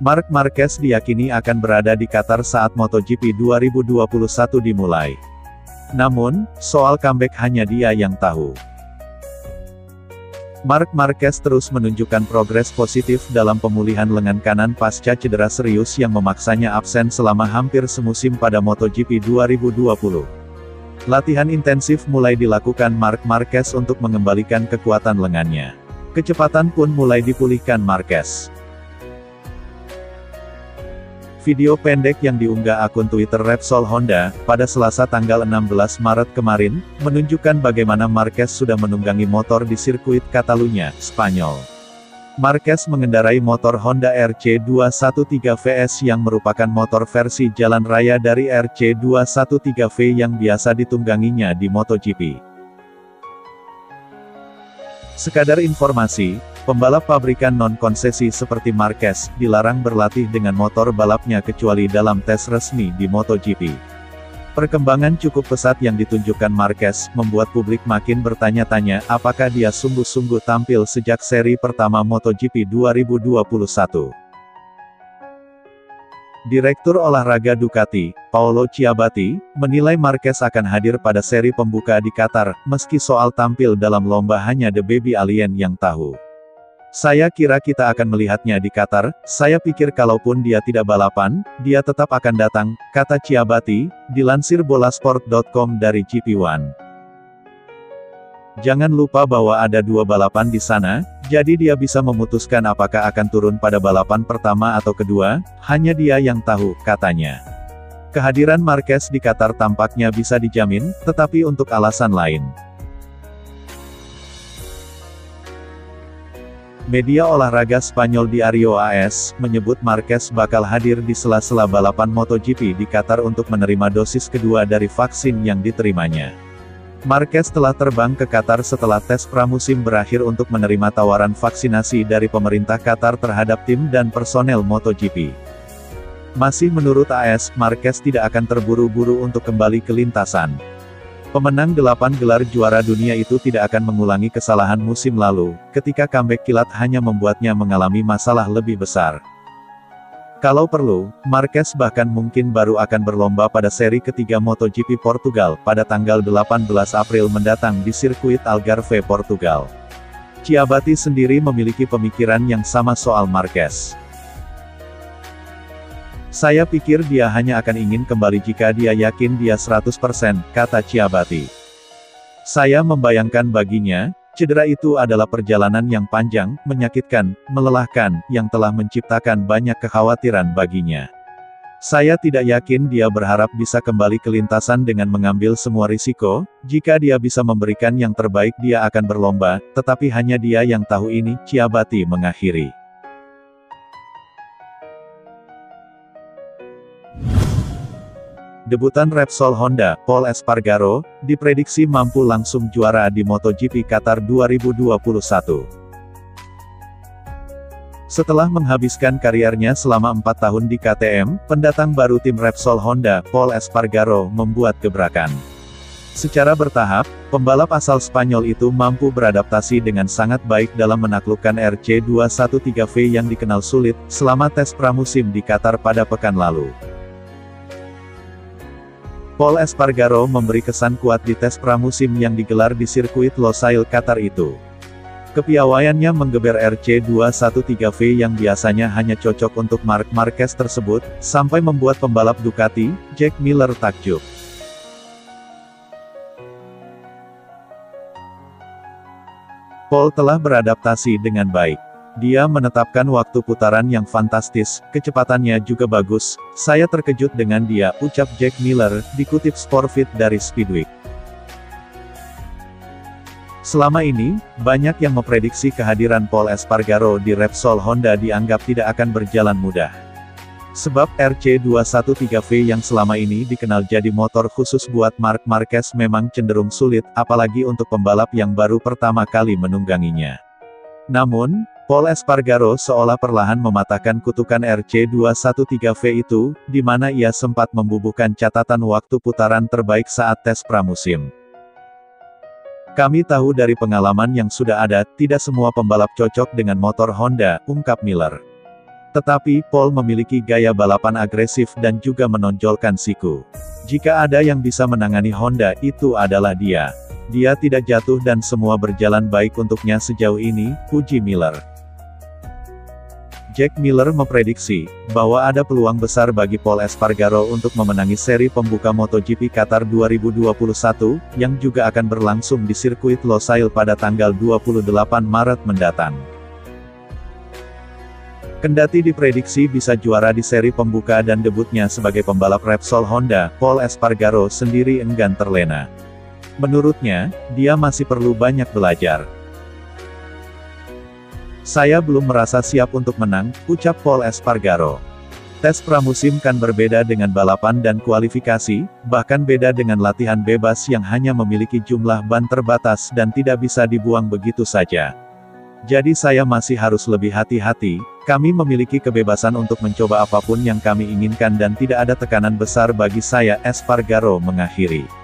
Marc Marquez diyakini akan berada di Qatar saat MotoGP 2021 dimulai. Namun, soal comeback hanya dia yang tahu. Marc Marquez terus menunjukkan progres positif dalam pemulihan lengan kanan pasca cedera serius yang memaksanya absen selama hampir semusim pada MotoGP 2020. Latihan intensif mulai dilakukan Marc Marquez untuk mengembalikan kekuatan lengannya. Kecepatan pun mulai dipulihkan Marquez. Video pendek yang diunggah akun Twitter Repsol Honda, pada Selasa tanggal 16 Maret kemarin, menunjukkan bagaimana Marquez sudah menunggangi motor di sirkuit Catalunya, Spanyol. Marquez mengendarai motor Honda RC213 VS yang merupakan motor versi jalan raya dari RC213V yang biasa ditungganginya di MotoGP. Sekadar informasi, pembalap pabrikan non-konsesi seperti Marquez, dilarang berlatih dengan motor balapnya kecuali dalam tes resmi di MotoGP. Perkembangan cukup pesat yang ditunjukkan Marquez, membuat publik makin bertanya-tanya, apakah dia sungguh-sungguh tampil sejak seri pertama MotoGP 2021. Direktur olahraga Ducati, Paolo Chiabatti, menilai Marquez akan hadir pada seri pembuka di Qatar, meski soal tampil dalam lomba hanya The Baby Alien yang tahu. Saya kira kita akan melihatnya di Qatar, saya pikir kalaupun dia tidak balapan, dia tetap akan datang, kata Chiabatti, dilansir bolasport.com dari GP1. Jangan lupa bahwa ada 2 balapan di sana, jadi dia bisa memutuskan apakah akan turun pada balapan pertama atau kedua, hanya dia yang tahu, katanya. Kehadiran Marquez di Qatar tampaknya bisa dijamin, tetapi untuk alasan lain. Media olahraga Spanyol Diario AS, menyebut Marquez bakal hadir di sela-sela balapan MotoGP di Qatar untuk menerima dosis kedua dari vaksin yang diterimanya. Marquez telah terbang ke Qatar setelah tes pramusim berakhir untuk menerima tawaran vaksinasi dari pemerintah Qatar terhadap tim dan personel MotoGP. Masih menurut AS, Marquez tidak akan terburu-buru untuk kembali ke lintasan. Pemenang 8 gelar juara dunia itu tidak akan mengulangi kesalahan musim lalu, ketika comeback kilat hanya membuatnya mengalami masalah lebih besar. Kalau perlu, Marquez bahkan mungkin baru akan berlomba pada seri ketiga MotoGP Portugal, pada tanggal 18 April mendatang di sirkuit Algarve, Portugal. Chiabatti sendiri memiliki pemikiran yang sama soal Marquez. Saya pikir dia hanya akan ingin kembali jika dia yakin dia 100%, kata Chiabatti. Saya membayangkan baginya, cedera itu adalah perjalanan yang panjang, menyakitkan, melelahkan, yang telah menciptakan banyak kekhawatiran baginya. Saya tidak yakin dia berharap bisa kembali ke lintasan dengan mengambil semua risiko, jika dia bisa memberikan yang terbaik dia akan berlomba, tetapi hanya dia yang tahu ini, Chiabatti mengakhiri. Debutan Repsol Honda, Pol Espargaro, diprediksi mampu langsung juara di MotoGP Qatar 2021. Setelah menghabiskan kariernya selama 4 tahun di KTM, pendatang baru tim Repsol Honda, Pol Espargaro, membuat gebrakan. Secara bertahap, pembalap asal Spanyol itu mampu beradaptasi dengan sangat baik dalam menaklukkan RC213V yang dikenal sulit, selama tes pramusim di Qatar pada pekan lalu. Pol Espargaro memberi kesan kuat di tes pramusim yang digelar di sirkuit Losail Qatar itu. Kepiawaiannya menggeber RC213V yang biasanya hanya cocok untuk Marc Marquez tersebut, sampai membuat pembalap Ducati, Jack Miller takjub. Pol telah beradaptasi dengan baik. Dia menetapkan waktu putaran yang fantastis, kecepatannya juga bagus, saya terkejut dengan dia, ucap Jack Miller, dikutip Sportfit dari Speedweek. Selama ini, banyak yang memprediksi kehadiran Pol Espargaro di Repsol Honda dianggap tidak akan berjalan mudah. Sebab RC213V yang selama ini dikenal jadi motor khusus buat Marc Marquez memang cenderung sulit, apalagi untuk pembalap yang baru pertama kali menungganginya. Namun, Pol Espargaro seolah perlahan mematahkan kutukan RC213V itu, di mana ia sempat membubuhkan catatan waktu putaran terbaik saat tes pramusim. Kami tahu dari pengalaman yang sudah ada, tidak semua pembalap cocok dengan motor Honda, ungkap Miller. Tetapi, Paul memiliki gaya balapan agresif dan juga menonjolkan siku. Jika ada yang bisa menangani Honda, itu adalah dia. Dia tidak jatuh dan semua berjalan baik untuknya sejauh ini, puji Miller. Jack Miller memprediksi bahwa ada peluang besar bagi Pol Espargaro untuk memenangi seri pembuka MotoGP Qatar 2021, yang juga akan berlangsung di sirkuit Losail pada tanggal 28 Maret mendatang. Kendati diprediksi bisa juara di seri pembuka dan debutnya sebagai pembalap Repsol Honda, Pol Espargaro sendiri enggan terlena. Menurutnya, dia masih perlu banyak belajar. Saya belum merasa siap untuk menang, ucap Pol Espargaro. Tes pramusim kan berbeda dengan balapan dan kualifikasi, bahkan beda dengan latihan bebas yang hanya memiliki jumlah ban terbatas dan tidak bisa dibuang begitu saja. Jadi saya masih harus lebih hati-hati. Kami memiliki kebebasan untuk mencoba apapun yang kami inginkan dan tidak ada tekanan besar bagi saya, Espargaro mengakhiri.